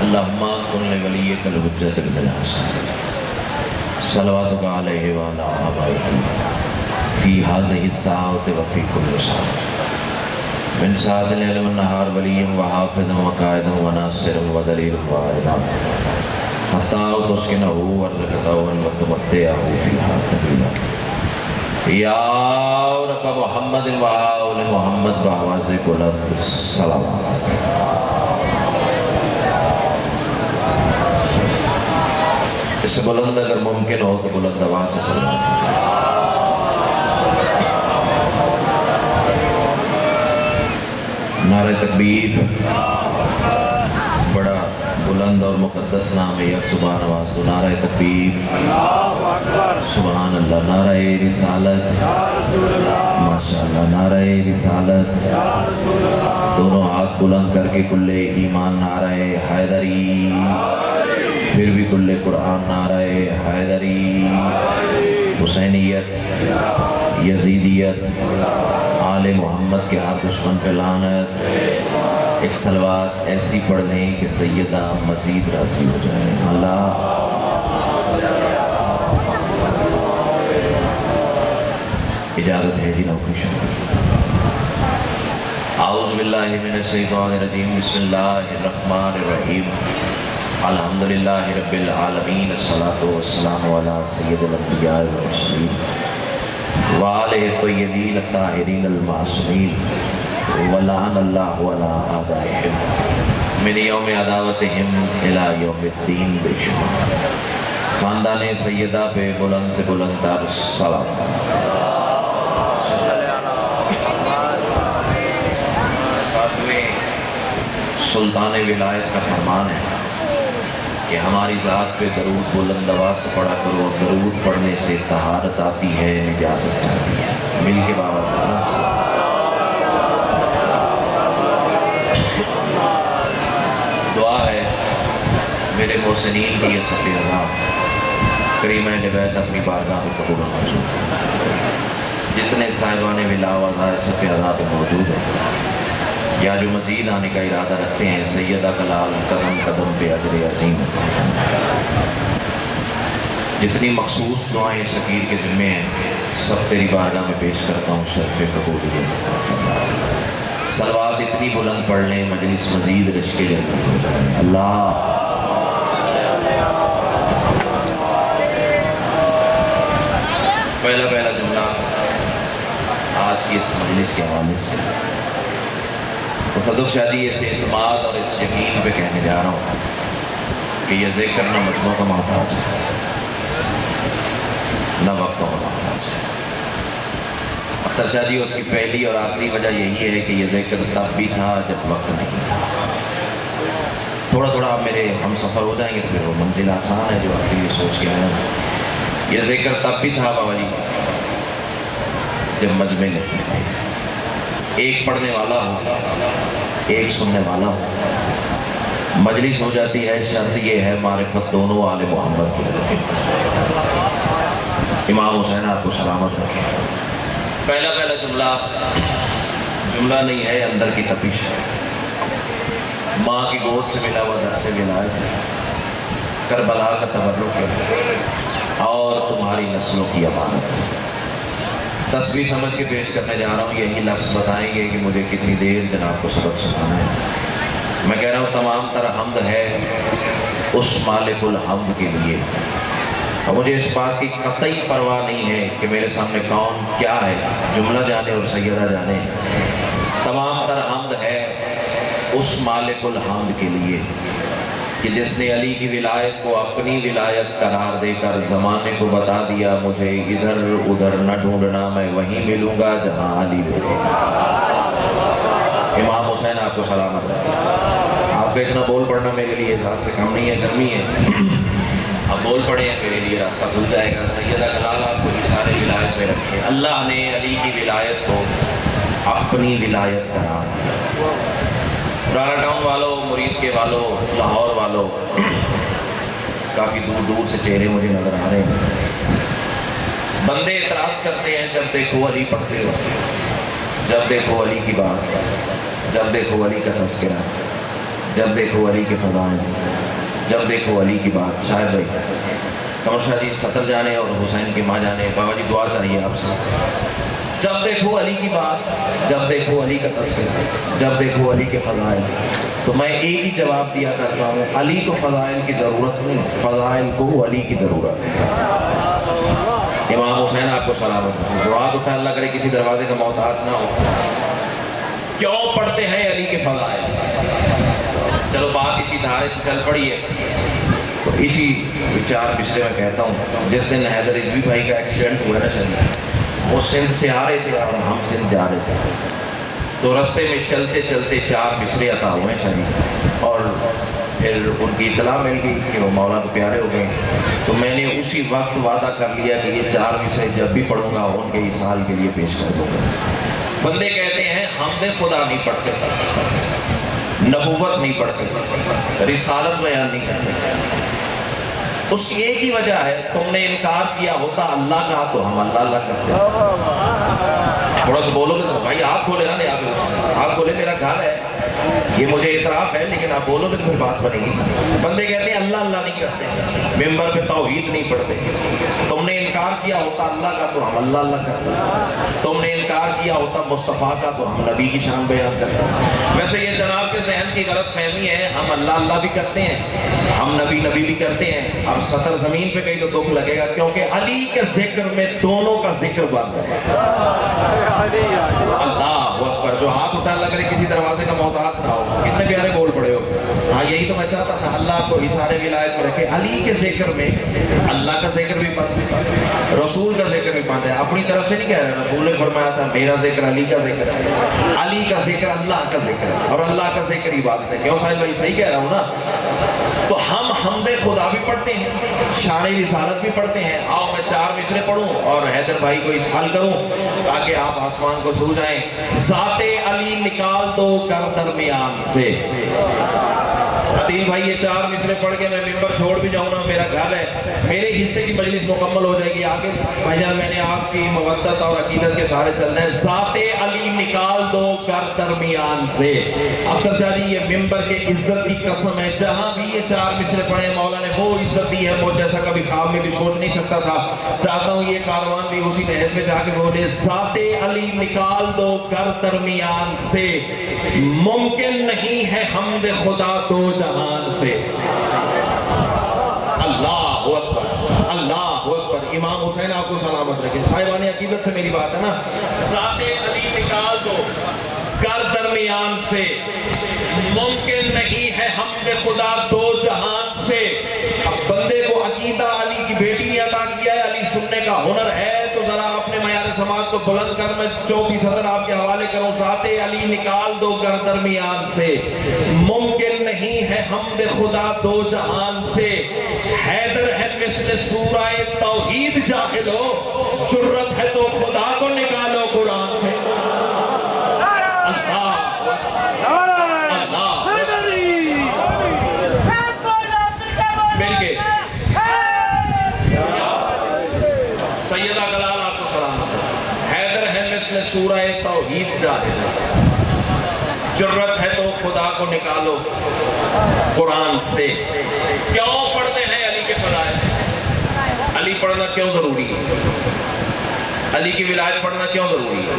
اللہم کن لولیک الحجۃ بن الحسن صلواتک علیہ وعلی آبائہ فی ھذہ الساعۃ وفی کل ساعۃ من ساعۃ اللیل والنہار ولی وحافظ وقائد وناصر ودلیل وعائد حتی تسکنہ ورزقہ وتمتعہ فیہا طویلا یا رب محمد و آل محمد بآواز بلند صلوات۔ اس سے بلند اگر ممکن ہو تو بلند آواز سے صلوات۔ نعرہ تکبیر، بڑا بلند اور مقدس نام ہے، یک سبحان آواز دو، نعرہ تکبیر، سبحان اللہ، نعرہ رسالت، ماشاءاللہ، نعرہ رسالت، دونوں ہاتھ بلند کر کے کل ایمان، نعرہ حیدری، پھر بھی کل قرآن، نعرہ حیدری، حسینیت، یزیدیت، آل محمد کے ہر دشمن پہ لعنت۔ ایک صلوات ایسی پڑھ لیں کہ سیدہ مزید راضی ہو جائے۔ اللہ اجازت ہے جی نوکری شروع۔ اعوذ باللہ من الشیطان الرجیم، بسم اللہ الرحمن الرحیم، الحمدللہ رب العالمین، الصلاۃ والسلام علی سید الانبیاء والمرسلین وآلہ الطیبین الطاہرین المعصومین، ولعن اللہ علی آبائہم من یوم عداوتہم الی یوم الدین بشمار۔ خاندان سیدہ پہ بلند سے بلند تر صلوات۔ سلطان ولایت کا فرمان ہے کہ ہماری ذات پہ درود بلند آواز سے پڑھا کرو، درود پڑھنے سے طہارت آتی ہے، نجاست جاتی ہے۔ مل کے بابا دعا ہے میرے محسنین کی یہ صفی اللہ کریمہ نبیت اپنی بارگاہ میں قبول و منظور۔ جتنے صاحبان ولا وظائف صفی اللہ پہ موجود ہیں یا جو مزید آنے کا ارادہ رکھتے ہیں، سیدہ کلال قدم قدم پہ اجر عظیم۔ جتنی مخصوص دعائیں شکیر کے ذمے ہیں سب تیری بارگاہ میں پیش کرتا ہوں، شرف قبولیت۔ صلوات اتنی بلند پڑھ لیں مجلس مزید رشک جنت ہو جائے۔ اللہ پہلا جملہ آج کی اس مجلس کے حوالے سے تصدق شادی اس اعتماد اور اس یقین پہ کہنے جا رہا ہوں کہ یہ ذکر نہ مجموع کا محتاج ہے نہ وقت کا محتاج ہے۔ اختر شادی اس کی پہلی اور آخری وجہ یہی ہے کہ یہ ذکر تب بھی تھا جب وقت نہیں تھا۔ تھوڑا تھوڑا آپ میرے ہم سفر ہو جائیں گے تو پھر وہ منزل آسان ہے جو آپ کے لیے سوچ کے آیا ہوں۔ یہ ذکر تب بھی تھا بابا جی جب مجمع نہیں تھے، ایک پڑھنے والا ہو ایک سننے والا ہو، مجلس ہو جاتی ہے، شرط یہ ہے معرفت دونوں آل محمد کی رکھے۔ امام حسین آپ کو سلامت رکھے۔ پہلا جملہ نہیں ہے، اندر کی تپش ہے۔ ماں کی گود سے ملا ہوا درس ولایت، کربلا کا تبرک ہے اور تمہاری نسلوں کی امانت۔ تصویر سمجھ کے پیش کرنے جا رہا ہوں، یہی لفظ بتائیں گے کہ مجھے کتنی دیر جناب کو سبق سنانا ہے۔ میں کہہ رہا ہوں تمام تر حمد ہے اس مالک الحمد کے لیے، اور مجھے اس بات کی قطعی پرواہ نہیں ہے کہ میرے سامنے کون کیا ہے، جملہ جانے اور سیدہ جانے۔ تمام تر حمد ہے اس مالک الحمد کے لیے کہ جس نے علی کی ولایت کو اپنی ولایت قرار دے کر زمانے کو بتا دیا، مجھے ادھر ادھر نہ ڈھونڈنا، میں وہیں ملوں گا جہاں علی ملے گا۔ امام حسین آپ کو سلامت رکھے۔ آپ کا اتنا بول پڑھنا میرے لیے احساس سے کم نہیں ہے، گرمی ہے، اب بول پڑے ہیں میرے لیے راستہ کھل جائے گا۔ سیدہ کلال آپ کو یہ سارے ولایت میں رکھے۔ اللہ نے علی کی ولایت کو اپنی ولایت قرار دیا۔ رانا ٹاؤن والوں، مرید کے والوں، لاہور والوں، کافی دور دور سے چہرے مجھے نظر آ رہے ہیں۔ بندے اعتراض کرتے ہیں جب دیکھو علی پڑھتے ہو، جب دیکھو علی کی بات، جب دیکھو علی کا تذکرہ، جب دیکھو علی کے فضائل، جب دیکھو علی کی بات. شاہد بھائی، قمر شاہ جی سطر جانے اور حسین کی ماں جانے، بابا جی دعا چاہیے آپ سے. جب دیکھو علی کی بات، جب دیکھو علی کا تذکرہ، جب دیکھو علی کے فضائل، تو میں ایک ہی جواب دیا کرتا ہوں، علی کو فضائل کی ضرورت نہیں، فضائل کو علی کی ضرورت ہے. امام حسین آپ کو سلامت ہو. دعا تو اللہ کرے کسی دروازے کا محتاج نہ ہو. کیوں پڑھتے ہیں علی کے فضائل؟ چلو بات اسی دھارے سے چل پڑی ہے تو اسی چار پچھلے میں کہتا ہوں. جس دن حیدر رضوی بھائی کا ایکسیڈنٹ ہوا نا شریف، وہ سندھ سے آ رہے تھے اور ہم سندھ جا رہے تھے، تو رستے میں چلتے چلتے چار مصرے عطا ہوئے شریف، اور پھر ان کی اطلاع مل گئی کہ وہ مولا کو پیارے ہو گئے. تو میں نے اسی وقت وعدہ کر لیا کہ یہ چار مصرے جب بھی پڑھوں گا ان کے اصحال کے لیے پیش کر دوں گا. بندے کہتے ہیں حمد خدا نہیں پڑھتے، نبوت نہیں پڑھتے، رسالت بیان نہیں کرتے. اس کی ایک ہی وجہ ہے، تم نے انکار کیا ہوتا اللہ کا تو ہم اللہ اللہ کرتے. تھوڑا سا بولو گے تو بھائی آپ بولے نا، آپ بولے میرا گھر ہے، یہ مجھے اعتراف ہے، لیکن آپ بولو گے تو پھر بات بنے گی. بندے کہتے ہیں اللہ اللہ نہیں کرتے، ممبر پہ توحید نہیں پڑھتے. تم نے انکار کیا ہوتا اللہ کا تو ہم اللہ اللہ کرتے. تم نے انکار کیا ہوتا مصطفیٰ کا تو ہم نبی کی شان بیان کرتے. ویسے یہ جناب کے ذہن کی غلط فہمی ہے، ہم اللہ اللہ بھی کرتے ہیں، ہم نبی نبی بھی کرتے ہیں. اب سطر زمین پہ کہیں تو دکھ لگے گا، کیونکہ علی کے ذکر میں دونوں کا ذکر بند ہے. اللہ اکبر. جو ہاتھ اٹھا اللہ کرے کسی دروازے کا محتاج نہ ہو. کتنے پیارے بول پڑے ہو. ہاں یہی تو میں چاہتا تھا، اللہ کو اظہار ولایت میں رکھے. علی کے ذکر میں اللہ کا ذکر بھی بند ہے، رسول کا ذکر بھی بند ہے. اپنی طرف سے نہیں کہہ رہے، رسول نے فرمایا تھا میرا ذکر علی کا ذکر ہے، علی کا ذکر اللہ کا ذکر ہے، اور اللہ کا ذکر عبادت ہے. کیوں صاحب بھائی صحیح کہہ رہا ہوں نا؟ تو ہم حمد خدا بھی پڑھتے ہیں، شان رسالت بھی پڑھتے ہیں. آؤ میں چار مصرے پڑھوں اور حیدر بھائی کو اسحال کروں تاکہ آپ آسمان کو چھو جائیں. ذات علی نکال دو کر درمیان سے. عطیل بھائی یہ چار مصرے پڑھ کے میں ممبر چھوڑ بھی جاؤں نا، میرا گھر ہے، میرے حصے کی مجلس مکمل ہو جائے گی. آگے بھائی جان میں نے آپ کی مودت اور عقیدت کے سارے چلنا ہے. ذات علی نکال دو کر درمیان سے. اختر شاہ جی یہ ممبر کے عزت کی قسم ہے، جہاں بھی یہ چار مصرے پڑھے مولا نے وہ عزت دی ہے مجھ جیسا کبھی خواب میں بھی سوچ نہیں سکتا تھا. چاہتا ہوں یہ کاروان بھی اسی نہج میں جا کے بولے ذات علی نکال دو کر درمیان سے، ممکن نہیں ہے حمد خدا دو جہان سے. اللہ اکبر، اللہ اکبر. امام حسین آپ کو سلامت رکھے. صاحبان عقیدت سے میری بات ہے نا. ذات علی نکال دو کر درمیان سے، ممکن نہیں ہے حمد خدا دو جہان سے. اب بندے کو عقیدہ علی کی بیٹی نے عطا کیا ہے، علی سننے کا ہنر ہے، تو ذرا اپنے معیار سماعت کو بلند کر میں چوتھی صدر آپ کے حوالے کروں. ذات علی نکال دو کر درمیان سے، ممکن نہیں ہے حمد خدا دو جہان سے. حیدر ہے مثل سورہ توحید جاہلو، جرت ہے تو خدا کو نکالو قرآن سے. سیدہ گلال آپ کو سلامت ہے. حیدر ہے مثل سورہ توحید جاہل، جرت ہے تو خدا کو نکالو قرآن سے. کیوں پڑھتے ہیں علی کے فضائل؟ علی پڑھنا کیوں ضروری ہے؟ علی کی ولایت پڑھنا کیوں ضروری ہے؟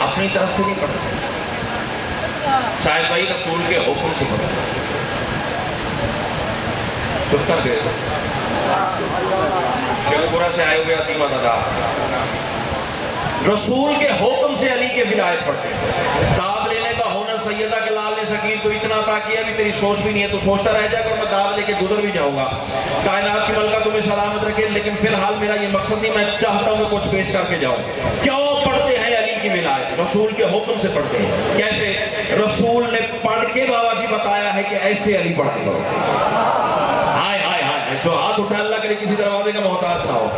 اپنی طرف سے نہیں پڑھتے، شاہد بھائی رسول کے حکم سے پڑھتے. چپ کر گئے شیخپورہ سے آئے ہوئے عظیم دادا، رسول کے حکم سے علی کے ولایت پڑھتے ہیں. داد لینے کا ہنر سیدہ گلال نے سکین کو اتنا عطا کیا بھی تیری سوچ بھی نہیں ہے، تو سوچتا رہ جائے گا میں داد لے کے گزر بھی جاؤں گا. کائنات کی ملکہ تمہیں سلامت رکھے. لیکن فی الحال میرا یہ مقصد نہیں، میں چاہتا ہوں کہ کچھ پیش کر کے جاؤں. کیوں پڑھتے ہیں علی کی ولایت؟ رسول کے حکم سے پڑھتے ہیں. کیسے؟ رسول نے پڑھ کے بابا جی بتایا ہے کہ ایسے علی پڑھتے کرو. ہائے ہائے ہائے، جو ہاتھ اٹھا اللہ کرے کسی دروازے کا محتاج نہ ہو.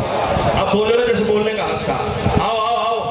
اب بولو نا جیسے بولنے کا حق تھا. آؤ آؤ آؤ،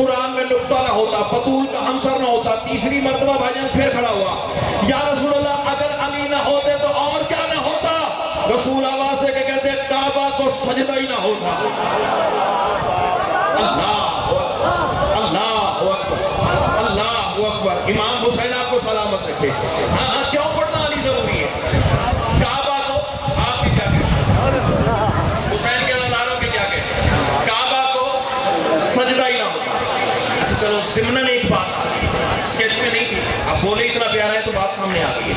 قرآن میں نقطہ نہ ہوتا, بطول کا عنصر نہ ہوتا. تیسری مرتبہ بھائی جان پھر کھڑا ہوا, یا رسول اللہ اگر علی نہ ہوتے تو اور کیا نہ ہوتا؟ رسول آواز دے کے کہتے کعبہ کو سجدہ ہی نہ ہوتا. اللہ اللہ اللہ اکبر. امام حسین آپ کو سلامت رکھے. ہاں کیوں پڑھنا علی ضروری ہے؟ کعبہ کو آپ بھی کیا کہتے, حسین کے نظاروں کے کیا کہتے, کعبہ کو سجدہ ہی نہ ہوتا. اچھا چلو ضمناً ایک بات آ گئی, اسکیچ میں نہیں تھی, اب بولے اتنا پیارا ہے تو بات سامنے آ گئی ہے.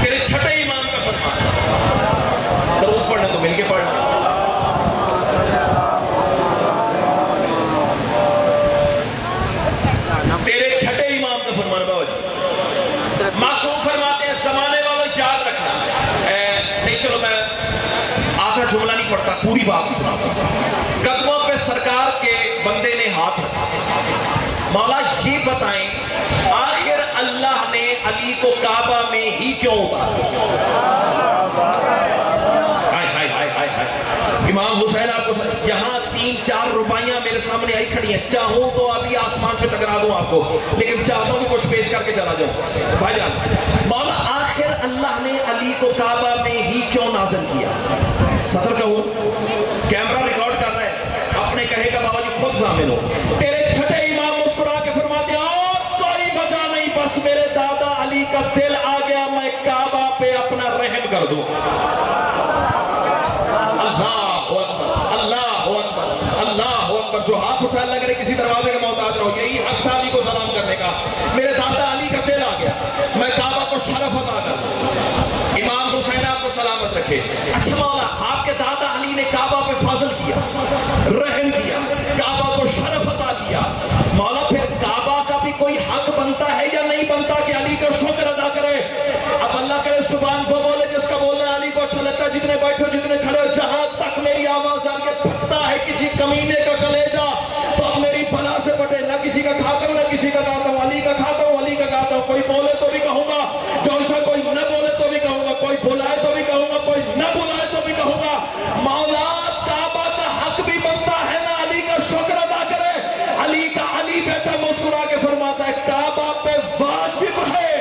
تیرے چھٹے امام کا فرمان ہے, درود پڑھنا تو مل کے پڑھنا. تیرے چھٹے امام کا فرمان بابا جی معصوم فرماتے ہیں زمانے والوں یاد رکھنا. نہیں چلو میں آدھا جملہ نہیں پڑھتا, پوری بات سناتا ہوں. قدموں پہ سرکار کے بندے نے ہاتھ رکھا. مولا یہ بتائیں آخر اللہ نے علی کو کعبہ میں ہی کیوں اتارا؟ امام حسین آپ کو یہاں 3-4 روبائیاں میرے سامنے آئی کھڑی ہیں, چاہوں تو ابھی آسمان سے ٹکرا دوں آپ کو, لیکن چاہتا ہوں کہ کچھ پیش کر کے چلا جاؤں. بھائی جان مولا آخر اللہ نے علی کو کعبہ میں ہی کیوں نازل کیا؟ سفر کہوں, کیمرہ ریکارڈ کر رہا ہے, اپنے کہے گا بابا جی خود ضامن ہو. تیرے چھٹے امام مسکرا کے فرماتے اور کوئی وجہ نہیں, بس میرے دادا علی کا دل آ گیا, میں کعبہ پہ اپنا رحم کر دوں. جو ہاتھ اٹھا لگ رہے کسی دروازے کا محتاج رہو, یہی حق تھا علی کو سلام کرنے کا. میرے دادا علی کا دل آ گیا, میں کعبہ کو شرف عطا کر دوں. امام حسین آپ کو سلامت رکھے. اچھا مولا آپ کے دادا علی نے کعبہ پہ فضل کیا, رحم کیا, کعبہ کو شرف عطا کیا. مولا پھر کعبہ کا بھی کوئی حق بنتا ہے یا نہیں بنتا کہ علی کا شکر ادا کرے؟ اب اللہ کرے زبان کو بولے جس کا بولنا علی کو اچھا لگتا ہے, جتنے بیٹھو جتنے کھڑے, جہاں تک میری آواز آ کے پھٹتا ہے کسی کمینے کا کلیجہ تو اب میری بلا سے پٹے. نہ کسی کا کھاتا ہوں نہ کسی کا کھاتا ہوں, علی کا کھاتا ہوں علی کا کھاتا ہوں. کوئی بولے تو بھی کہوں گا, جوشا کوئی نہ بولے تو بھی کہوں گا, کوئی بلائے تو بھی کہوں گا, کوئی نہ بلائے تو بھی کہوں گا. مولا کعبہ کا حق بھی بنتا ہے نا علی کا شکر ادا کرے. علی کا علی بیٹا مسکرا کے فرماتا ہے کعبہ پہ واجب ہے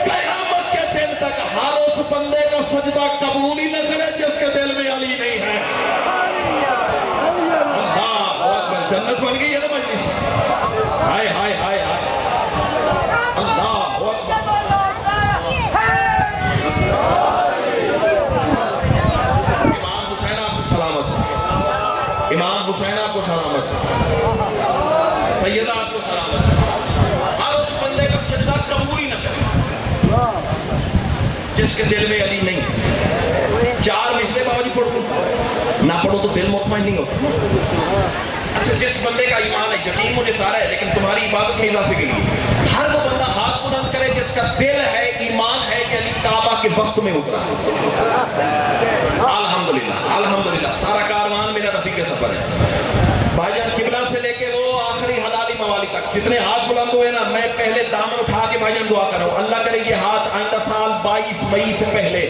قیامت کے دن تک ہر اس بندے کا سجدہ قبول ہی نہ کرے جس کے دل میں علی نہیں ہے. جنت بن گئی ہے نا مجلس. ہائے ہائے ہائے ہائے اللہ اکبر. امام حسین آپ کو سلامت, امام حسین آپ کو سلامت, سیدہ آپ کو سلامت. ہر اس بندے کا سجدہ قبول ہی نہ کرے جس کے دل میں علی نہیں. 4 مصرے بابا جی پڑھو, نہ پڑھو تو دل مطمئن نہیں ہوتا. اچھا جس بندے کا ایمان ہے, یقین مجھے سارا ہے لیکن تمہاری عبادت میں اضافے کے لیے ہر وہ بندہ ہاتھ بلند کرے جس کا دل ہے, ایمان ہے کہ علی کعبہ کے وسط میں اترا. الحمدللہ الحمدللہ سارا کاروان میرا رفیق سفر ہے. بھائی جان قبلہ سے لے کے وہ آخری حلالی موالی تک جتنے ہاتھ بلند ہوئے نا, میں پہلے دامن اٹھا کے بھائی جان دعا کر رہا ہوں, اللہ کرے یہ ہاتھ آئندہ سال 22 مئی سے پہلے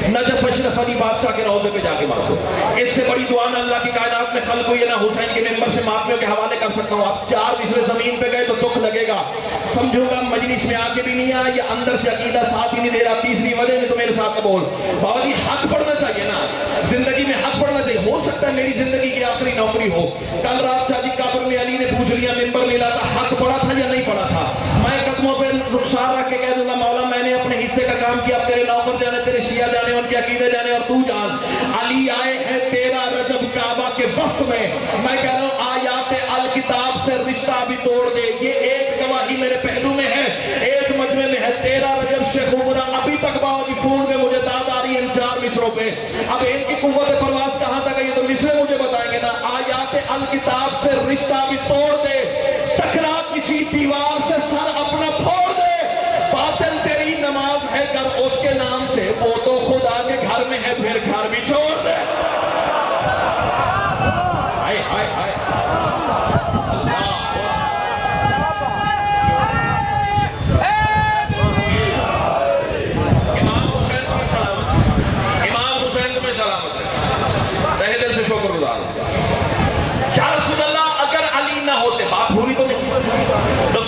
نجف اشرف علی بادشاہ کے روضے پہ جا کے ماسو. اس سے بڑی دعا نہ اللہ کی کائنات میں خلق ہوئی ہے, نہ حسین کے ممبر سے ماتمیوں کے حوالے کر سکتا ہوں. آپ 4 مصرے زمین پہ گئے تو دکھ لگے گا, سمجھوں گا مجلس میں آ کے بھی نہیں آیا, یہ اندر سے عقیدہ ساتھ ہی نہیں دے رہا. تیسری وجہ میں تو میرے ساتھ بول بابا جی حق پڑھنا چاہیے نا, زندگی میں حق پڑھنا چاہیے. ہو سکتا ہے میری زندگی کی آخری نوکری ہو. کل رات شادی قبر میں علی نے پوچھ لیا ممبر لیلا تھا, حق پڑا تھا یا نہیں پڑا تھا؟ میں قدموں پہ رخسار رکھ کے کہہ دوں گا مولا میں نے اپنے حصے کا کام کیا, اب تیرے نوکر جانے, تیرے شیعہ جانے, ان کے عقیدے جانے, اور تو جان. علی آئے ہیں 13 رجب کعبہ کے وسط میں. میں کہہ رہا ہوں آیات الکتاب سے رشتہ بھی توڑ دے. یہ ایک گواہی میرے پہلو میں ہے, ایک مجمع میں ہے. 13 رجب شیخ عمرہ ابھی تک باؤ کی فون میں مجھے داد آ رہی ہے ان 4 مصروں پہ. اب ان کی قوت پرواز کہاں تک ہے یہ تو مصرے مجھے بتائیں گے نا. آیات الکتاب سے رشتہ بھی توڑ دے, ٹکرا کسی دیوار سے سر اپنا پھوڑ دے. باطل تیری نماز ہے گر اس کے نام سے, وہ تو خدا کے گھر میں ہے, پھر گھر بھی چھوڑ دے. ہائے ہائے ہائے امام حسین تمہیں سلامت, امام حسین تمہیں سلامت. تہہ دل سے شکر گزار. یا رسول اللہ اگر علی نہ ہوتے, بات بھولی تو نہیں,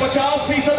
50%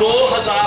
2000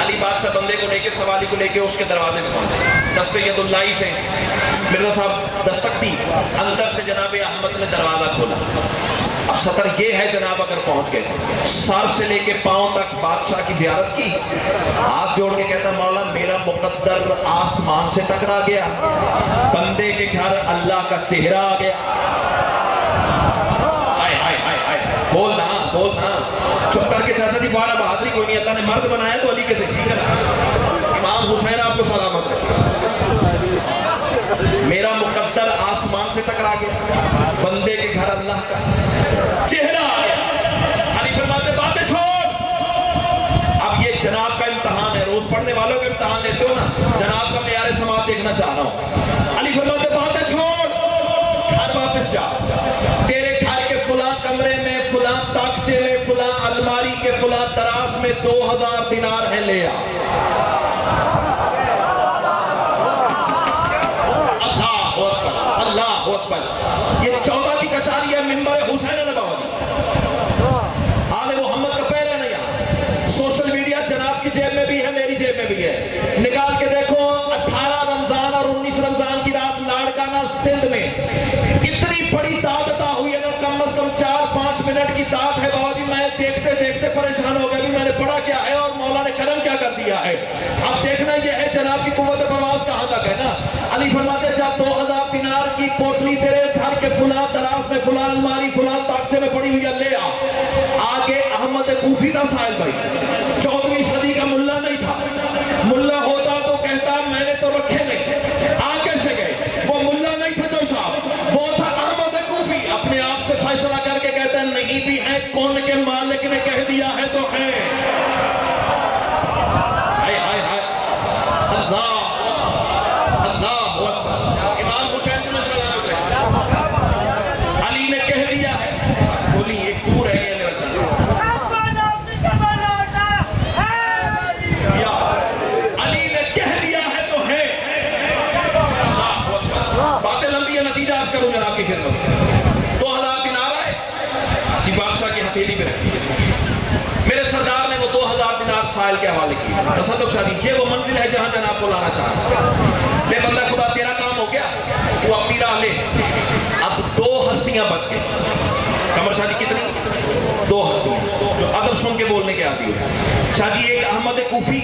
علی بادشاہ بندے کو لے کے سوالی کو لے کے اس کے دروازے پہ پہنچے، دست ید اللہ سے مرزا صاحب دستک دی، اندر سے جناب احمد نے دروازہ کھولا۔ اب سطر یہ ہے جناب اگر پہنچ گئے، سر سے لے کے پاؤں تک بادشاہ کی زیارت کی، ہاتھ جوڑ کے کہتا مولا میرا مقدر آسمان سے ٹکرا گیا، بندے کے گھر اللہ کا چہرہ آ گیا۔ بولنا بولنا، چپ کر کے چاچا جی بہانا بہادری کوئی نہیں، اللہ نے مرد بنایا تو علی کے ذکر کرنا۔ امام حسین آپ کو سلامت رکھے، میرا مقدر آسمان سے ٹکرا گیا، بندے کے گھر اللہ کا چہرہ آ گیا۔ علی فرماتے باتیں چھوڑ، اب یہ جناب کا امتحان ہے، روز پڑھنے والوں کا امتحان لیتے ہو نا، جناب کا معیار سماعت دیکھنا چاہ رہا ہوں۔ علی فرماتے باتیں چھوڑ، گھر واپس جا، تیرے گھر کے فلاں کمرے میں، فلاں تاکچے میں، فلاں الماری کے فلاں دراز میں 2000 دینار ہے، لے آ۔ اللہ اکبر، یہ 14 کی کچاری ہے منبر حسین نبوی، آل محمد کا پہلے نہیں آیا۔ سوشل میڈیا جناب کی جیب میں بھی ہے، میری جیب میں بھی ہے، نکال کے دیکھو 18 رمضان اور 19 رمضان کی رات لاڑکانہ سندھ میں اتنی بڑی داد عطا ہوئی ہے نا، کم از کم 4-5 منٹ کی داد ہے بابا جی، میں دیکھتے دیکھتے پریشان ہو گیا بھی میں نے پڑھا کیا ہے اور مولا نے کرم کیا کر دیا ہے۔ اب دیکھنا یہ ہے جناب کی قوت پرواز کہاں تک ہے نا۔ علی فرماتے جب 2000 دینار کی پوٹلی تیرے گھر کے فلاں دراز میں، فلاں الماری، فلاں تاکچے میں پڑی ہوئی ہے، لے آ۔ آگے احمد کوفی تھا سائل بھائی، 14ویں صدی کا ملا نہیں تھا، ملا ہوتا تو کہتا میں نے تو رکھے نہیں، آگے سے گئے، وہ ملا نہیں تھا چوئی صاحب، وہ تھا احمد کوفی، اپنے آپ سے فیصلہ کر کے کہتا ہے نہیں بھی ہے، کون کے مالک نے کہہ دیا ہے تو ہے۔ کی خدمت 2000 دینار آئے، یہ بادشاہ کی ہتھیلی پہ رکھی ہے، میرے سردار نے وہ 2000 دینار سائل کے حوالے کی۔ تصدق شادی یہ وہ منزل ہے جہاں جناب کو لانا چاہتا ہے۔ لے بندہ خدا تیرا کام ہو گیا، تو اپنی راہ لے۔ اب 2 ہستیاں بچ گئی، قمر شاہ جی کتنی؟ 2 ہستیاں جو ادب سن کے بولنے کے عادی ہے۔ شاہ جی ایک احمد کوفی،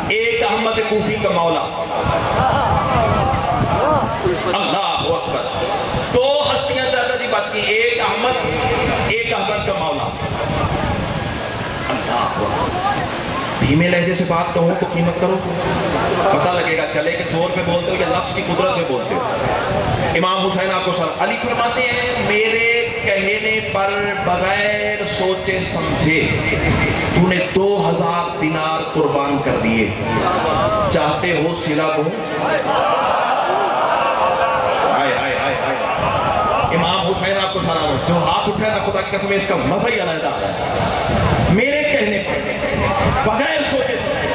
ایک احمد کوفی کا مولا، اللہ اکبر، 2 ہستیاں چاچا جی بچ گئی، ایک احمد کا مولا۔ اللہ اکبر، دھیمے لہجے سے بات کہوں تو قیمت کرو، پتہ لگے گا گلے کے زور پہ بولتے ہو یا لفظ کی قدرت پہ بولتے ہو۔ امام حسین آپ کو سلام۔ علی فرماتے ہیں میرے کہنے پر بغیر سوچے سمجھے تو نے 2000 دینار قربان کر دیے، چاہتے ہو صلہ دوں؟ امام حسین آپ کو سلام، جو ہاتھ اٹھا ہے نا خدا کی قسم اس کا مزہ ہی علیحدہ ہے۔ میرے کہنے پر بغیر سوچے سمجھے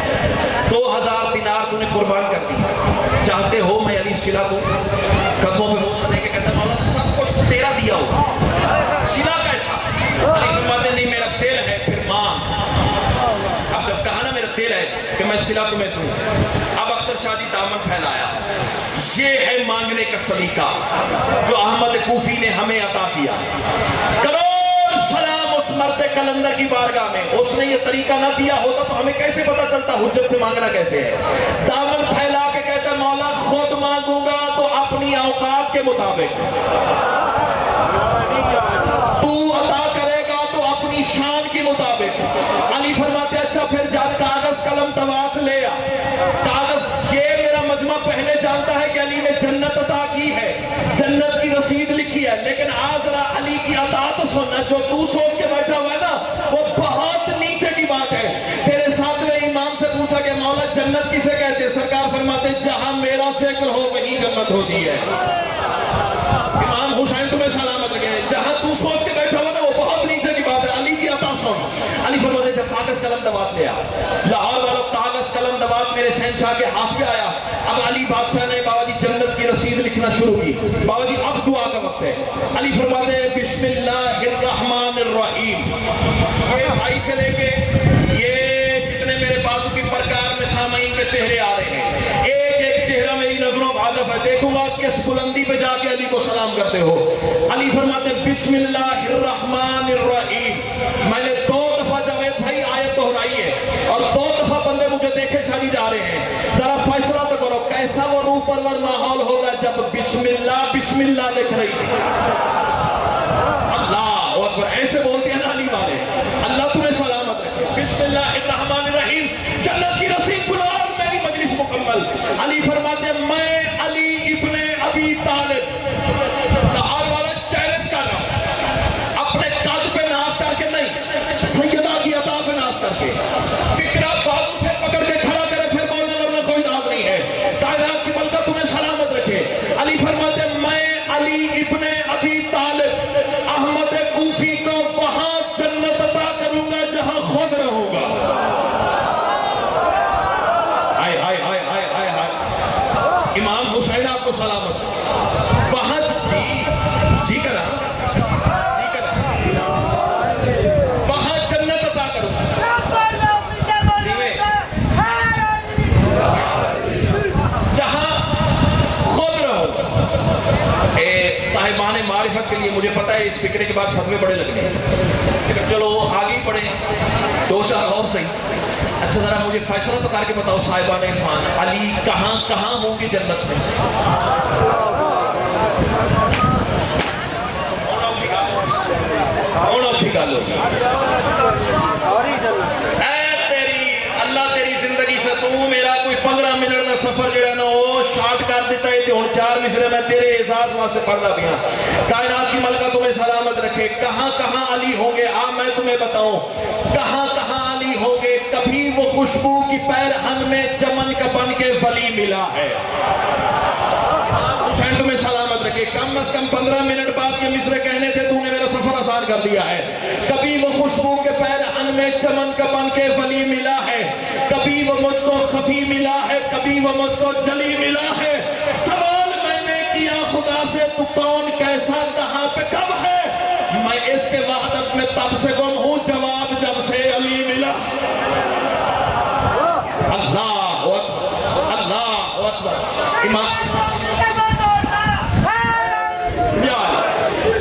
2000 دینار تو نے قربان کر دی، چاہتے ہو میں علی صلہ دوں؟ قدموں پہ بوسہ دے کے کہتا ہے مولا سب کچھ تیرا دیا ہو، صلہ کیسا؟ علی فرماتے نہیں میرا دل ہے پھر مانگ۔ اب جب کہا نا میرا دل ہے کہ میں صلہ تمہیں دوں، اب اختر شاہ جی دامن پھیلایا۔ یہ ہے مانگنے کا سلیقہ جو احمد کوفی نے ہمیں عطا کیا۔ کروڑ سلام اس مرد کلندر کی بارگاہ میں، اس نے یہ طریقہ نہ دیا ہوتا تو ہمیں کیسے پتا چلتا حجت سے مانگنا کیسے ہے۔ دامن پھیلا کے کہتا ہے مولا خود مانگوں گا تو اپنی اوقات کے مطابق، تو عطا کرے گا تو اپنی شان کے مطابق۔ علی فرماتے اچھا پھر جا کاغذ قلم دوات لے آ۔ کاغذ، یہ میرا مجمع پہلے جانتا ہے کہ علی نے جنت عطا کی ہے، جنت کی رسید لکھی ہے، لیکن آج ذرا علی کی عطا تو سننا، جو تو سوچ کے بیٹھا ہوا ہے نا وہ بہت نیچے کی بات ہے۔ تیرے ساتویں امام سے پوچھا کہ مولا جنت کسے کہتے ہیں؟ سرکار فرماتے جہاں میرا ذکر ہو وہیں جنت ہوتی ہے۔ امام حسین تمہیں سلامت رکھے، جہاں تو سوچ کے بیٹھا ہوا نا وہ بہت نیچے کی بات ہے، علی کی عطا سن۔ علی فرماتے جب کاغذ قلم دوات لے آ، لاہور والوں کاغذ قلم دوات میرے شہنشاہ کے ہاتھ پہ آیا۔ اب علی بادشاہ نے بابا جی جنت کی رسید لکھنا شروع کی۔ بابا جی اب دعا کا وقت ہے۔ علی فرماتے ہیں بسم اللہ الرحمن الرحیم۔ یہ بھائی سے لے کے یہ جتنے میرے پاس دیکھوں گا کس بلندی پہ جا کے علی کو سلام کرتے ہو. علی فرماتے ہیں بسم اللہ الرحمن الرحیم. میں نے 2 دفعہ جاوید بھائی آیت دہرائی ہے اور 2 دفعہ بندے مجھے دیکھے چلی جا رہے ہیں. ذرا فیصلہ تو کرو کیسا وہ روح پرور ماحول ہوگا جب بسم اللہ لکھ رہی تھی. اللہ اکبر. ایسے بولتے ہیں نا علی والے. اللہ تمہیں سلامت رکھے. بسم اللہ الرحمن الرحیم. جنت کی رسید سنا اور میری مجلس مکمل. علی فرماتے ہیں میں علی ابن ابی طالب کہار والا چیلنج کر رہا ہوں. اپنے قد پہ ناز کر کے نہیں, سیدہ کی عطا پہ ناز کر کے. فکرہ بازو سے پکڑ کے کھڑا کرے پھر بولنے ورنہ کوئی ناز نہیں ہے. کائنات کی ملکہ تمہیں سلامت رکھے. علی فرماتے ہیں میں علی ابن ابی طالب احمد کوفی کو وہاں جنت عطا کروں گا جہاں خود رہوں گا. ہائے ہائے ہائے ہائے ہائے ہائے. امام حسین آپ کو سلامت. وہاں جی کرا وہاں جنت عطا کروں جہاں خود رہو. صاحبان معرفت کے لیے مجھے پتا ہے اس فکرے کے بعد فتوے بڑے لگنے ہیں, لیکن چلو آگے پڑھیں 2-4 اور صحیح. اچھا ذرا مجھے فیصلہ تو کر کے بتاؤ صاحبان عرفان, علی کہاں ہوں گے جنت میں؟ اللہ تیری زندگی سے تو میرا کوئی 15 منٹ کا سفر جو ہے نا وہ شارٹ کر دیتا ہے. تو 4 مصرے میں تیرے احساس واسطے پڑھتا پیا. کائنات کی ملکہ تمہیں سلامت رکھے. کہاں علی ہوں گے؟ میں تمہیں بتاؤں کہاں علی ہوں گے. کبھی وہ خوشبو کی پیرہن میں چمن کا بن کے ولی ملا ہے. حسین تمہیں سلامت رکھے. کم از کم 15 منٹ بعد یہ مصرے کہنے تھے, تو نے میرا سفر آسان کر دیا ہے. کبھی وہ خوشبو کے پیرہن میں چمن کا بن کے ولی ملا ہے. کبھی وہ مجھ کو خفی ملا ہے, کبھی وہ مجھ کو جلی ملا ہے. سوال میں نے کیا خدا سے, تو کون, کیسا, کہاں پہ, کب ہے؟ میں اس کے وحدت میں تب سے گم ہوں, جواب جب سے علی ملا. اللہ اکبر, اللہ اکبر. امام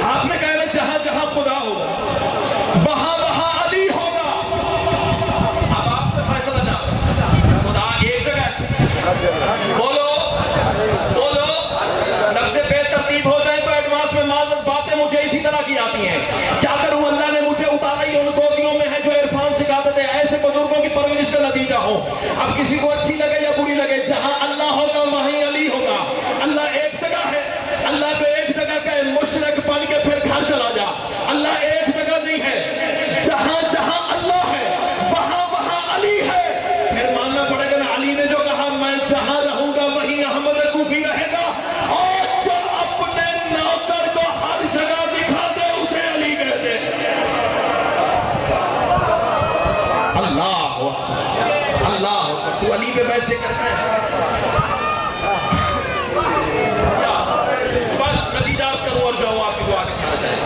آپ نے کہا جہاں خدا ہوگا وہاں علی ہوگا. اب آپ سے فیصلہ چاہتا, خدا ایک جگہ ہے. بولو نفس بے ترتیب ہو جائے تو ایڈوانس میں معذرت باتیں مجھے اسی طرح کی آتی ہیں. کیا کروں, اللہ نے مجھے اتارا ہی ان گودیوں میں ہے جو عرفان سکھاتے تھے. ایسے بزرگوں کی پرورش کا نتیجہ ہو. اب کسی کو اچھی لگے یا بری لگے, جہاں اللہ ہوگا وہیں علی ہوگا. اللہ ایک جگہ ہے. اللہ پہ ایک جگہ کا مشرک بن کے پھر گھر چلا جا. اللہ ایک جگہ نہیں ہے. جہاں اللہ ہے وہاں علی ہے. پھر ماننا پڑے گا نا, علی نے جو کہا میں جہاں رہوں گا وہیں احمد کوفی رہے گا. اور جو اپنے نوکر کو ہر جگہ دکھا دے اسے علی کہتے ہیں. اللہ تو علی پہ ویسے کرتا ہے. بس نتیجہ اس کروں اور جاؤ آپ کی دعا کے ساتھ جائے.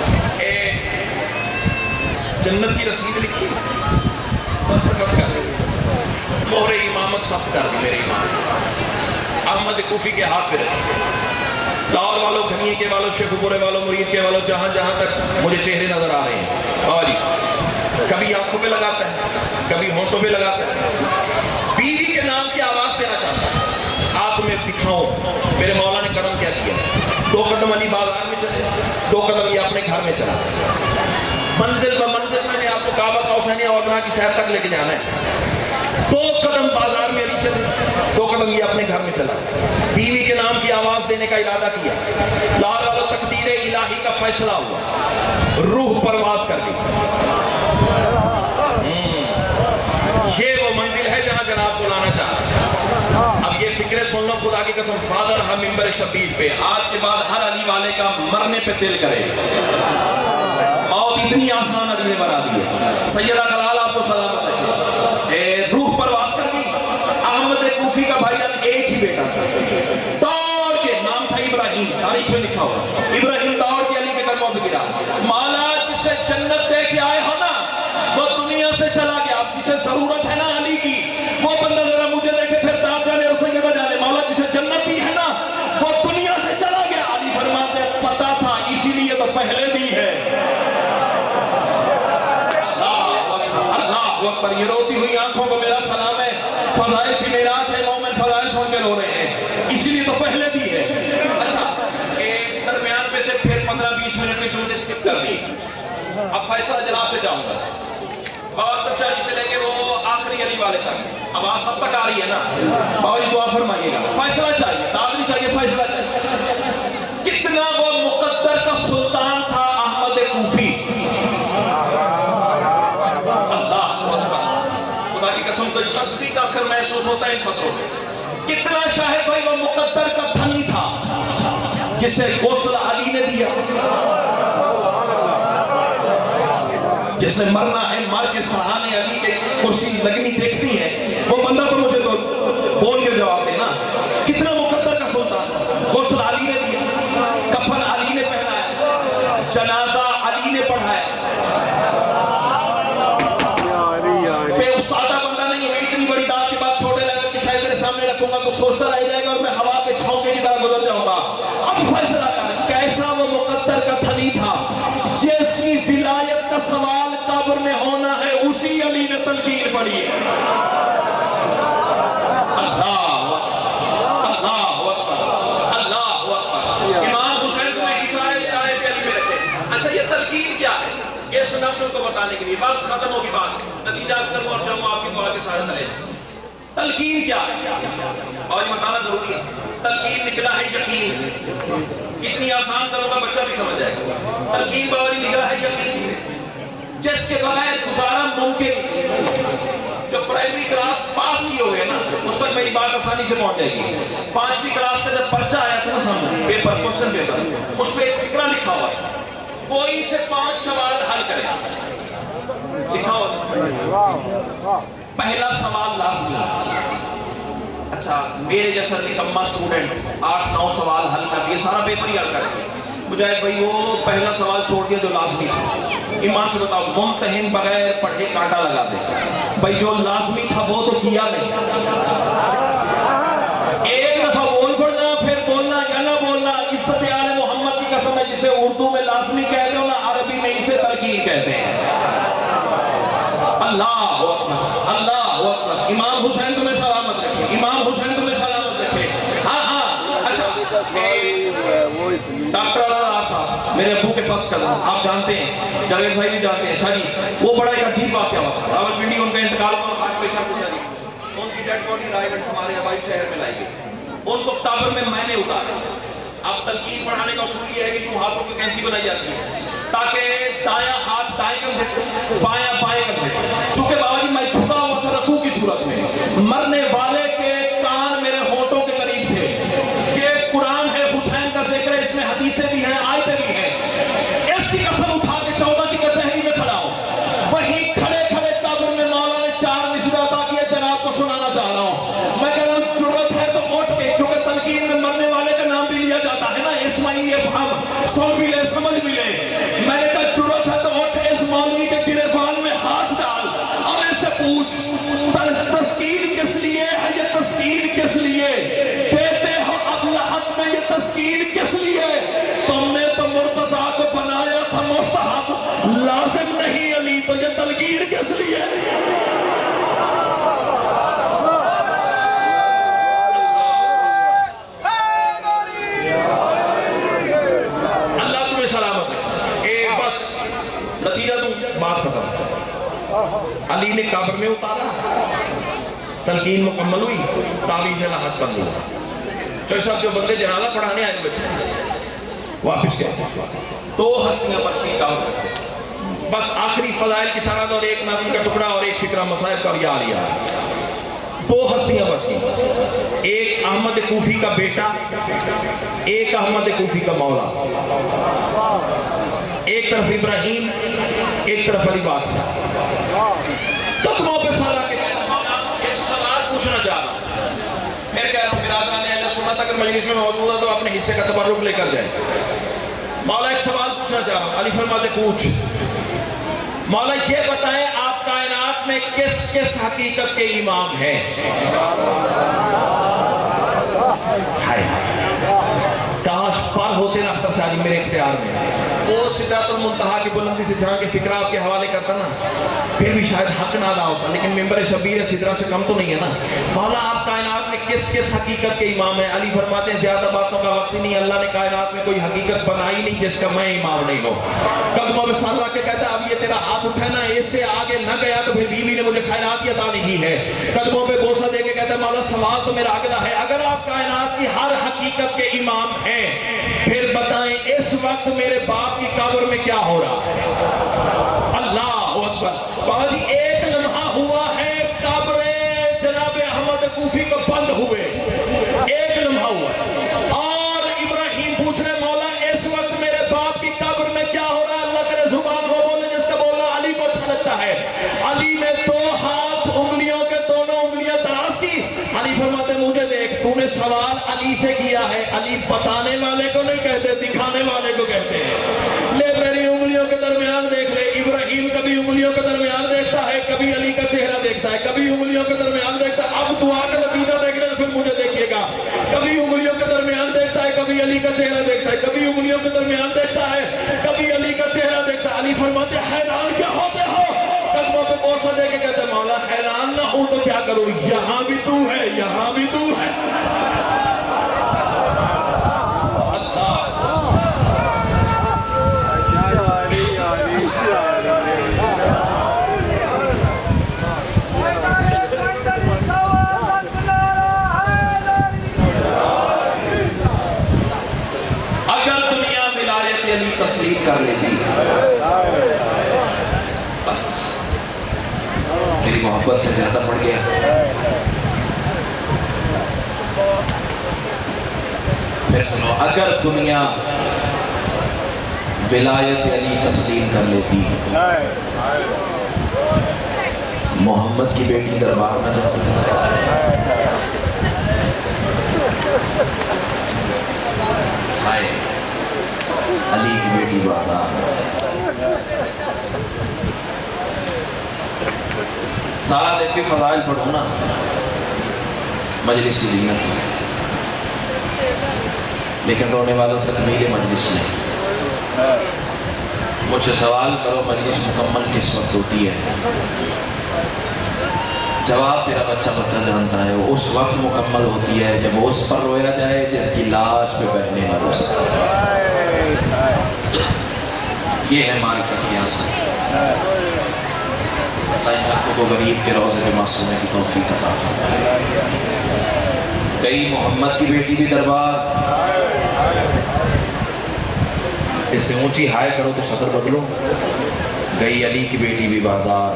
جنت کی رسید لکھی بس مت کر دی, مہر امامت ثبت کر دی میرے امام احمد کوفی کے ہاتھ پہ رکھی. لاہور والوں, گھنیے کے والوں, شیخ پورے والوں, مرید کے والوں, جہاں تک مجھے چہرے نظر آ رہے ہیں. اور کبھی آنکھوں پہ لگاتا ہے, کبھی ہونٹوں پہ لگاتا ہے. بیوی کے نام کی آواز دینا چاہتا ہے. آپ میں دکھاؤں میرے مولا نے کرم کیا کیا. 2 قدم علی بازار میں چلے, 2 قدم یہ اپنے گھر میں چلا. منزل بمنزل میں نے آپ کو کعبہ کوثینیہ اور کی سیر تک لے کے جانا ہے. 2 قدم بازار میں علی چلے, 2 قدم یہ اپنے گھر میں چلا. بیوی کے نام کی آواز دینے کا ارادہ کیا. لاہور والوں تقدیر الہی کا فیصلہ ہوا, روح پرواز کر گئی. یہ وہ منزل ہے جہاں جناب کو لانا چاہتا. اب یہ فکرے سن لو خدا کی قسم, فادر ہم ممبر شبیر پہ آج کے بعد ہر علی والے کا مرنے پہ دل کرے. موت اتنی آسان علی نے بنا دی ہے. سیدہ کلال آپ کو سلامت رکھے. روح پرواز کر گئی. احمد کوفی کا بھائی جان ایک ہی بیٹا تھا, دوڑ کے نام تھا ابراہیم, تاریخ میں لکھا ہوا. ابراہیم دوڑ کے علی کے قدموں پہ گرا. مولا جسے جنت دے کے آئے ہو نا وہ دنیا سے چلا گیا. اب جسے ضرورت ہے نا علی کی وہ بندہ ذرا مجھے دیکھے پھر داد جانے اور سنگے بجانے. مولا جسے جنت دی ہے نا وہ دنیا پہلے دی ہے. اللہ اکبر. یہ روتی ہوئی آنکھوں کو میرا سلام ہے. فضائل کی معراج ہے, مومن فضائل سن کے رو رہے ہیں, اسی لیے تو پہلے دی ہے. اچھا, ایک درمیان میں سے پھر 15-20 منٹ کی جملے سکپ کر دی. اب فیصلہ جناب سے جاؤں گا. بابا اختر شاہ جی سے لے کے وہ آخری علی والے تک, آواز سب تک آ رہی ہے نا. بابا جی دعا فرمائیے گا. فیصلہ چاہیے, داد نہیں چاہیے, فیصلہ چاہیے. کتنا وہ مقدر کا سلطان تھا احمد کوفی. خدا کی قسم تو تصویر کا اثر محسوس ہوتا ہے ان سطروں میں. کتنا شاہد بھائی وہ مقدر کا دھنی تھا جسے غسل علی نے دیا, جسے مرنا ہے مر کے سہانے علی کے کرسی لگنی دیکھتی ہے, وہ بندہ تو مجھے تو بول کے جواب دے نا. کتنا مقدر کا سلطان. غسل علی نے دیا, کفن علی نے پہنایا, جنازہ علی نے پڑھایا. میں سادہ بندہ نہیں ہے, اتنی بڑی داد کی بات چھوٹے لیول کی شاید میرے سامنے رکھوں گا تو سوچتا رہ جائے گا اور میں ہوا کے چھونکے کی طرح گزر جاؤں گا. اب فیصلہ کر, کیسا وہ مقدر کا دھنی تھا جیسی ولایت کا سوال قبر میں ہونا ہے اسی علی نے تلقین پڑھی ہے. اللہ اکبر, اللہ اکبر. امام حسین کو میں عیسائی آیت علی میں رکھے. اچھا, یہ تلقین کیا ہے؟ یہ نفسوں کو بتانے کے لیے بس ختم ہوگی بات. نتیجہ اس کروں اور جاؤں آپ کی دعا کے سارے تلے. تلقین کیا ہے اور یہ بتانا ضروری ہے. تلقین نکلا ہے یقین سے. اتنی آسان کروں گا بچہ بھی سمجھ جائے گا. تلقین باوری نکلا ہے یقین سے, جس کے بغیر گزارا ممکن. جو پرائمری کلاس پاس کی ہوئے نا اس تک میری بات آسانی سے پہنچ جائے گی. 5ویں کلاس کا جب پرچہ آیا تھا نا سامنے پیپر, کوسچن پیپر, اس پہ ایک فکرہ لکھا ہوا ہے, کوئی سے 5 سوال حل کرے. لکھا ہوا پہلا سوال لازمی. اچھا, میرے جیسا نکما اسٹوڈنٹ 8-9 سوال حل کر دیے, سارا پیپر ہی حل کر دیا. مجاہد بھائی وہ پہلا سوال چھوڑ دیا جو لازمی تھا. ایمان سے بتاؤ, ممتحن بغیر پڑھے کانٹا لگا دے. بھائی جو لازمی تھا وہ تو کیا نہیں. ایک دفعہ بول پڑھنا, پھر بولنا یا نہ بولنا. عزت آل محمد کی قسم ہے, جسے اردو میں لازمی کہہ دو نا, عربی میں اسے تلقین کہتے ہیں. اللہ اکبر, اللہ اکبر. امام حسین تمہیں سلامت رکھے, امام حسین تمہیں سلامت رکھے. ہاں ہاں. اچھا, ڈاکٹر اللہ صاحب میرے ابو کے فرسٹ کزن, آپ جانتے ہیں, جاوید بھائی بھی جانتے ہیں. شاہ جی وہ بڑا ایک عجیب واقعہ ہوا تھا. راولپنڈی ان کا انتقال ہوا, ان کی ڈیڈ باڈی رائے گنج ہمارے آبائی شہر میں لائی گئی. ان کو قبر میں نے اتارا. اب تلقین پڑھانے کا اصول یہ ہے کہ یوں ہاتھوں کی کینچی بنائی جاتی ہے تاکہ دایاں ہاتھ دائیں کندھے, بایاں بائیں کندھے. چونکہ بابا جی میں جھکا ہوا تھا رکوع کی صورت میں, مرنے والے کے کان میرے ہونٹوں کے قریب تھے. یہ قرآن ہے, حسین کا ذکر ہے, اس میں حدیثیں بھی ہیں, آیتیں بھی ہیں. اس کی قسم اٹھا کے 14 کی کچہری میں کھڑا ہوں, وہیں کھڑے کھڑے قبر میں مولا نے 4 مصرع عطا کیا, جناب کو سنانا چاہ رہا ہوں. میں کہہ رہا ہوں ضرورت ہے تو اٹھ کے, چونکہ تلقین میں مرنے والے کا نام بھی لیا جاتا ہے نا, اسماعیل افہم, سن بھی لے سمجھ بھی لے. میں نے کہا ضرورت ہے تو اٹھ اس مولوی کے گریبان میں ہاتھ ڈال اور اس سے پوچھ, تسکین کس لیے ہے, یہ تسکین کس لیے دیتے ہو اب لحد میں, یہ تسکین کس لیے؟ تم نے تو مرتضیٰ کو بنایا تھا مستحب, لازم نہیں علی, تو یہ تلقین کس لیے؟ اللہ تمہیں سلامت ہے. ایک بس نتیجہ تم بات ختم. علی نے قبر میں اتارا, تلقین مکمل ہوئی, تعویذ لحد بند ہوا. چل صاحب جو بندے جنازہ پڑھانے آئے ہوئے واپس گئے. 2 ہستیاں بچ گئی قبر میں, بس آخری فضائل کی سند اور ایک نظم کا ٹکڑا اور ایک فکرہ مصائب کا, اور یا علی. 2 ہستیاں بچ گئی, ایک احمد کوفی کا بیٹا, ایک احمد کوفی کا مولا. ایک طرف ابراہیم, ایک طرف علی بادشاہ. قدموں پہ سارا کے ایک سوال پوچھنا چاہ رہا ہوں, پھر کہہ رہا ہوں برادران اہل سنت اگر مجلس میں موجود ہے تو اپنے حصے کا تبرک لے کر جائیں. مولا ایک سوال پوچھنا چاہ رہا ہوں. علی فرماتے پوچھ. مولا یہ بتائیں آپ کائنات میں کس کس حقیقت کے امام ہیں؟ ہائے کاش پر ہوتے نا اختر شاہ جی میرے اختیار میں. وہ سدرۃ المنتہا کی بلندی سے جہاں کے فکرہ آپ کے حوالے کرتا نا پھر بھی شاید حق نہ ادا ہوتا، لیکن ممبر شبیر سدرہ سے کم تو نہیں ہے نا۔ مولا آپ کائنات میں کس کس حقیقت کے امام ہیں؟ علی فرماتے ہیں زیادہ باتوں کا وقت نہیں، اللہ نے کائنات میں کوئی حقیقت بنائی نہیں جس کا میں امام نہیں ہوں۔ قدموں میں سر رکھ کے کہتا ہے اب یہ تیرا ہاتھ اٹھانا ہے، اس سے آگے نہ گیا تو پھر بیوی نے مجھے خیرات عطا نہیں کی ہے۔ قدموں پہ بوسہ دے کے کہتا ہے مولا سوال تو میرا اگلا ہے، اگر آپ کائنات کی ہر حقیقت کے امام ہیں پھر بتائیں اس وقت میرے باپ کی قبر میں کیا ہو رہا ہے؟ اللہ اکبر۔ بابا جی ایک لمحہ ہوا ہے قبر جناب احمد کوفی کو بند ہوئے، ایک لمحہ ہوا ہے، اور ابراہیم پوچھ رہے مولا اس وقت میرے باپ کی قبر میں کیا ہو رہا ہے؟ اللہ کرے زبان وہ بولے جس کا بولنا علی کو اچھا لگتا ہے۔ علی نے دو ہاتھ انگلیوں کے دونوں انگلیاں دراز کی، علی فرماتے مجھے دیکھ تو نے سوال علی سے کیا ہے، علی بتانے والے کو نہیں کہتے، دکھانے والے کو کہتے ہیں۔ لے میری انگلیوں کے درمیان دیکھ لے۔ ابراہیم کبھی انگلیوں کے درمیان دیکھتا ہے، کبھی علی کا چہرہ دیکھتا ہے، کبھی انگلیوں کے درمیان دیکھتا ہے۔ اب دعا کا نتیجہ دیکھ لیں تو پھر مجھے دیکھیے گا، کبھی انگلیوں کے درمیان دیکھتا ہے، کبھی علی کا چہرہ دیکھتا ہے، کبھی انگلیوں کے درمیان دیکھتا ہے، کبھی علی کا چہرہ دیکھتا ہے۔ علی فرماتے حیران کیا ہوتے ہو؟ قدموں پہ بوسہ دے کے کہتے مولا حیران نہ ہوں تو کیا کروں، یہاں بھی تو ہے یہاں بھی تو ہے۔ تسلیم کر لیتی بس میری محبت میں زیادہ پڑ گیا۔ پھر سنو، اگر دنیا ولایت علی تسلیم کر لیتی محمد کی بیٹی دربار نہ جاتی، ہائے علی کی بیٹی بازار سارا دن بھی فضائل پڑھو نا، مجلس کی زینت لیکن رونے والوں تک میرے مجلس نہیں۔ مجھ سے سوال کرو مجلس مکمل کس وقت ہوتی ہے؟ جواب تیرا بچہ بچہ جانتا ہے، وہ اس وقت مکمل ہوتی ہے جب اس پر رویا جائے جس کی لاش پہ بہنے نہ رو سکے۔ یہ ہے معرفت کی آسان۔ اللہ ان حقوں کو غریب کے روضے پہ معصومے کی توفیق عطا فرمائے۔ گئی محمد کی بیٹی بھی دربار، اس سے اونچی ہائے کرو تو صدر بدلو۔ گئی علی کی بیٹی بھی بازار،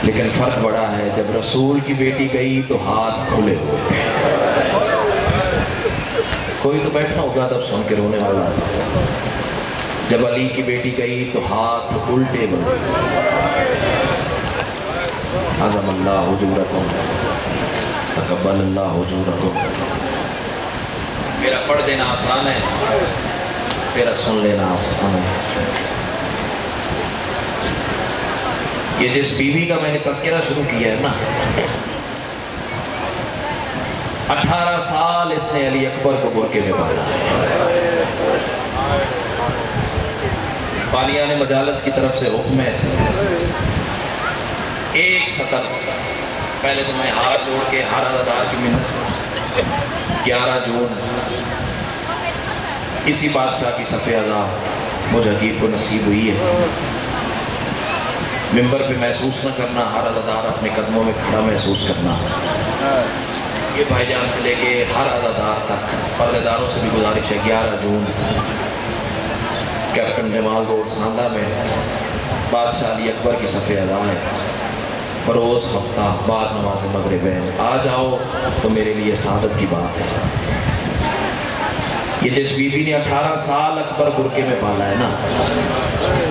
لیکن فرق بڑا ہے جب رسول کی بیٹی گئی تو ہاتھ کھلے ہوئے۔ کوئی تو بیٹھا ہوگا تب سن کے رونے والا، جب علی کی بیٹی گئی تو ہاتھ الٹے بنے۔ عظم اللہ حجورکم تقبل اللہ حجورکم۔ میرا پڑھ دینا آسان ہے، میرا سن لینا آسان ہے۔ یہ جس بیوی کا میں نے تذکرہ شروع کیا ہے نا، 18 سال اس نے علی اکبر کو برقعے میں پالا ہے۔ بالیان مجالس کی طرف سے حکم ہے، ایک سطر پہلے تو میں ہاتھ جوڑ کے ہر عزادار کی منت 11 جون اسی بادشاہ کی صف اعضاء مجھ حقیق کو نصیب ہوئی ہے۔ ممبر پہ محسوس نہ کرنا، ہر عزادار اپنے قدموں میں کھڑا محسوس کرنا۔ یہ بھائی جان سے لے کے ہر عزادار تک پردے داروں سے بھی گزارش ہے، 11 جون کیپٹن جمال روڈ ساندہ میں بادشاہ علی اکبر کی صف اعضاء ہے، بروز ہفتہ بعد نماز مغرب ہے۔ آ جاؤ تو میرے لیے سعادت کی بات ہے۔ یہ جس بیوی نے 18 سال اکبر برقعے میں پالا ہے نا،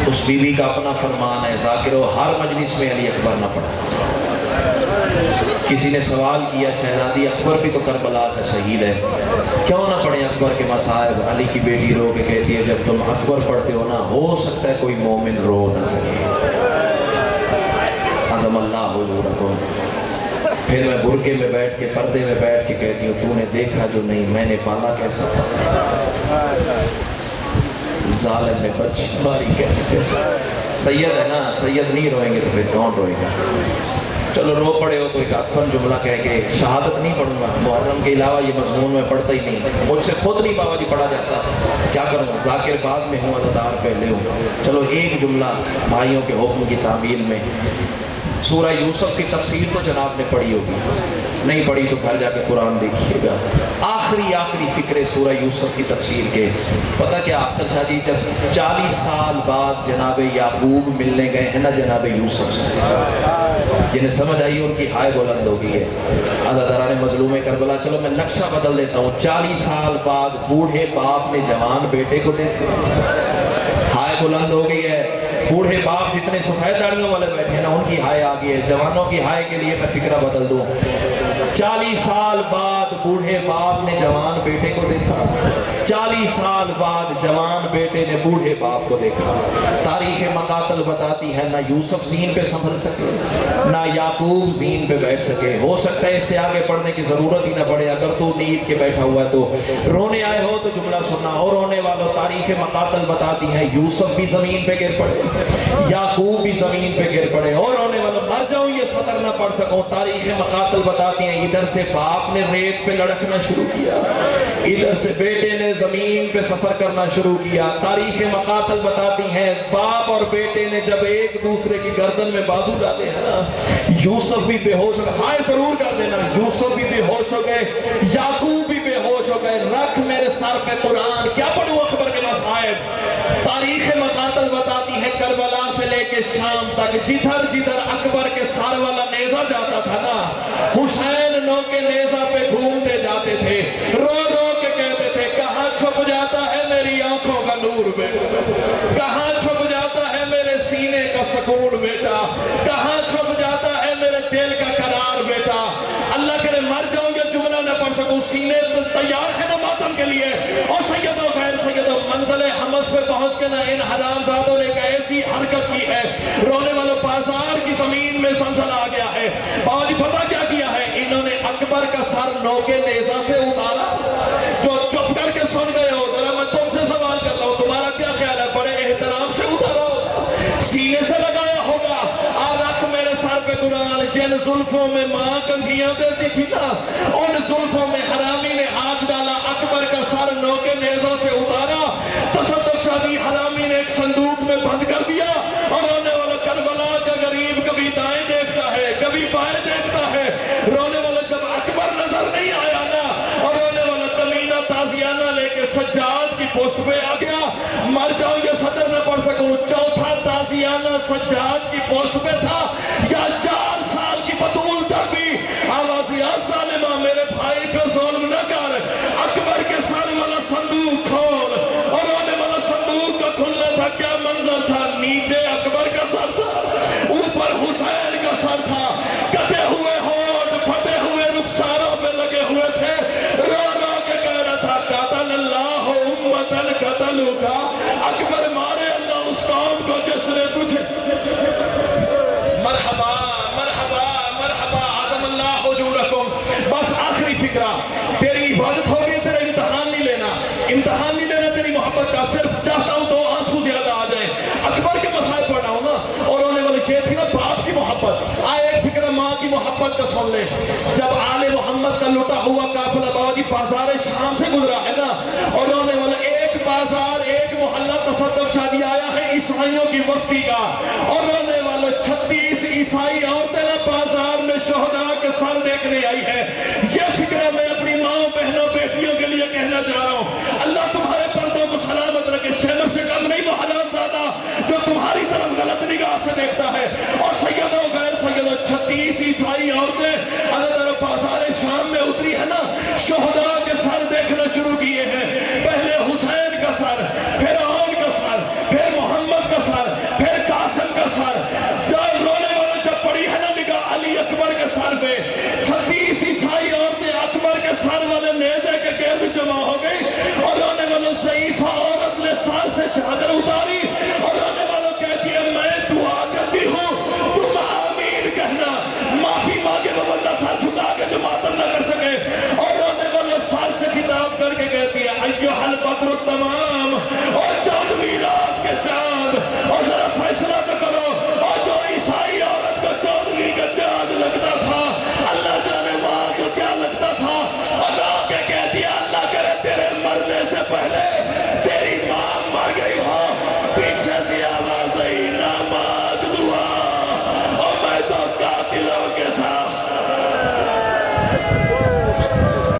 اس بیوی کا اپنا فرمان ہے، ذاکرو ہر مجلس میں علی اکبر نہ پڑھا۔ کسی نے سوال کیا شہزادی اکبر بھی تو کربلا کا شہید ہے، کیوں نہ پڑھیں اکبر کے مصائب؟ علی کی بیٹی رو کے کہتی ہے جب تم اکبر پڑھتے ہو نا، ہو سکتا ہے کوئی مومن رو نہ سکے۔ عظم اللہ حضورکم۔ پھر میں برقعے میں بیٹھ کے پردے میں بیٹھ کے کہتی ہوں تو نے دیکھا جو نہیں، میں نے پالا کیسا تھا؟ ظالم نے بچ ماری کیسے؟ سید ہے نا، سید نہیں روئیں گے تو پھر کون روئے گا؟ چلو رو پڑے ہو تو ایک اکھن جملہ کہہ کے شہادت نہیں پڑھوں گا، محرم کے علاوہ یہ مضمون میں پڑھتا ہی نہیں، مجھ سے خود نہیں بابا جی پڑھا جاتا، کیا کروں؟ ذاکر بعد میں ہوں، عزادار پہلے ہوں۔ چلو ایک جملہ بھائیوں کے حکم کی تعمیل میں، سورہ یوسف کی تفسیر تو جناب نے پڑھی ہوگی، نہیں پڑھی تو گھر جا کے قرآن دیکھیے گا۔ آخری فکرے سورہ یوسف کی تفسیر کے، پتہ کیا اختر شاہ جی، جب 40 سال بعد جناب یعقوب ملنے گئے ہیں نا جناب یوسف سے، جنہیں سمجھ آئی ان کی ہائے بلند ہو گئی ہے عزاداران مظلوم کربلا۔ چلو میں نقشہ بدل دیتا ہوں، 40 سال بعد بوڑھے باپ نے جوان بیٹے کو دیکھا، ہائے بلند ہو گئی ہے۔ بوڑھے باپ جتنے سفید داڑھیوں والے بیٹھے ہیں نا ان کی ہائے آ گئی ہے۔ جوانوں کی ہائے کے لیے میں فکرہ بدل دوں، 40 سال بعد بوڑھے باپ نے جوان بیٹے کو دیکھا، 40 سال بعد جوان بیٹے نے بوڑھے باپ کو دیکھا۔ تاریخ مقاتل بتاتی ہے نہ یوسف زین پہ سنبھل سکے، نہ یعقوب زین پہ بیٹھ سکے۔ ہو سکتا ہے اس سے آگے پڑھنے کی ضرورت ہی نہ پڑے، اگر تو نیند کے بیٹھا ہوا ہے تو رونے آئے ہو تو جملہ سننا، اور رونے والوں تاریخ مقاتل بتاتی ہے یوسف بھی زمین پہ گر پڑے، یعقوب بھی زمین پہ گر پڑے، اور رونے والوں مر جاؤں یہ سطر نہ پڑھ سکوں، تاریخ مقاتل بتاتی ہیں ادھر سے باپ نے ریت پہ لڑکنا شروع کیا، ادھر سے بیٹے نے زمین پہ سفر کرنا شروع کیا۔ تاریخ مقاتل بتاتی ہیں باپ اور بیٹے نے جب ایک دوسرے کی گردن میں بازو ڈالے ہیں نا، یوسف بھی بے ہوش ہو گئے، ہائے ضرور کر دینا، یوسف بھی بے ہوش ہو گئے، یعقوب بھی بے ہوش ہو گئے۔ رکھ میرے سر پہ قرآن، کیا پڑھوں اکبر کے مصائب؟ تاریخ مقاتل بتاتی ہے کربلا سے لے کے شام تک جدھر جدھر اکبر کے سر والا نیزہ جاتا تھا نا، حسین نو کے نیزہ پہ گھومتے جاتے تھے، رو رو کے کہتے تھے کہاں چھپ جاتا ہے میری آنکھوں کا نور بیٹا، کہاں چھپ جاتا ہے میرے سینے کا سکون بیٹا، کہاں چھپ جاتا ہے میرے دل کا قرار بیٹا۔ اللہ کرے مر جاؤں گے جملہ نہ پڑھ سکوں، سینے تیار ہے نا ماتم کے لیے۔ اور سیدوں غیر سیدوں منزل حمص پہ پہنچ کے نا ان حرام زادوں نے ایک ایسی حرکت کی ہے، رونے والوں بازار کی زمین میں زلزلہ آ گیا ہے۔ بابا جی پتہ کیا کیا ہے؟ انہوں نے اکبر کا سر نو کے نیزہ سے اتارا۔ جو چپ کر کے سن گئے ہو ذرا میں تم سے سوال کرتا ہوں، تمہارا کیا خیال ہے؟ بڑے احترام سے اتارا ہوگا، سینے سے لگایا ہوگا؟ رکھ میرے سر پہ قرآن، جن زلفوں میں ماں کنگھیاں دیتی تھی نا ان زلفوں میں حرامی نے ہاتھ ڈالا، اکبر کا سر نو کے نیزہ سے اتارا، تصدق شادی حرامی نے ایک صندوق میں بند کر دیا، اور رونے والا کربلا کا غریب کبھی دائیں دیکھتا ہے کبھی بائیں دیکھتا ہے، رونے والا جب اکبر نظر نہیں آیا نا، اور رونے والا کمینہ تازیانہ لے کے سجاد کی پوسٹ پہ آ گیا، مر جاؤں یہ صدر نہ پڑھ سکوں، چوتھا تازیانہ سجاد کی پوسٹ پہ تھا، یا 4 سال کی بطول تک بھی آواز یا ظالمہ میرے بھائی پہ ظلم نہ کر، اکبر کے سر والا صندوق کھول، اور رونے والا صندوق کا کھلنا تھا، کیا منظر تھا؟ نیچے اکبر کا سر تھا، اوپر حسین کا سر تھا، کٹے ہوئے ہونٹ پھٹے ہوئے رخساروں پہ لگے ہوئے تھے، رو رو کے کہہ رہا تھا قتل اللہ امتن قتلوا کا، اکبر مارے اللہ اس قوم کو جس نے تجھے۔ مرحبا مرحبا مرحبا، عظم اللہ حضورکم۔ بس آخری فکرہ، تیری عبادت ہوگی، تیرا امتحان نہیں لینا، امتحان نہیں لینا تیری محبت کا، صرف چاہتا ہوں 2 آنسو زیادہ آ جائیں۔ اکبر کے مسائل پڑھ رہا ہوں نا، اور ہونے والے یہ تھی نا باپ کی محبت، آئے ایک فکرہ ماں کی محبت کا سن لیں۔ جب آل محمد کا لٹا ہوا قافلہ بابا جی بازار شام سے گزرا ہے نا، اور ہونے والا ایک بازار ایک محلہ تصدق شادی آیا ہے عیسائیوں کی بستی کا، اور ہونے والا 36 عیسائی عورتیں نا بازار میں شہداء کے سر دیکھنے آئی ہے۔ یہ فکرہ میں اپنی ماں بہنوں بیٹیوں کے لیے کہنا چاہ رہا ہوں، اللہ تمہارے پردوں کو سلامت رکھے، شیمر سے کم نہیں وہ حرام زادہ جو تمہاری طرف غلط نگاہ سے دیکھتا ہے۔ اور سیدوں غیر سیدوں 36 عیسائی عورتیں اللہ بازار شام میں اتری ہے نا، شہداء کے سر دیکھنا شروع کیے ہیں، پہلے حسین کا سر، پھر عون کا سر، پھر محمد کا سر، پھر قاسم کا سر، جب رونے والا جب پڑی ہے نا نگاہ علی اکبر کے سر پہ، 36 عیسائی عورتیں اکبر کے سر والے نیزے کے گرد جمع ہو گئی، اور رونے والا ضعیفہ عورت نے سر سے چادر اتاری، اور رونے والا کہتی ہے میں دعا کرتی ہوں تم آمین کہنا، معافی مانگے وہ بندہ سر جھکا کے جو ماتم نہ کر سکے، اور رونے والا سر سے خطاب کر کے کہتی ہے ایھا البدر التمام، اور 14 جانے سے پہلے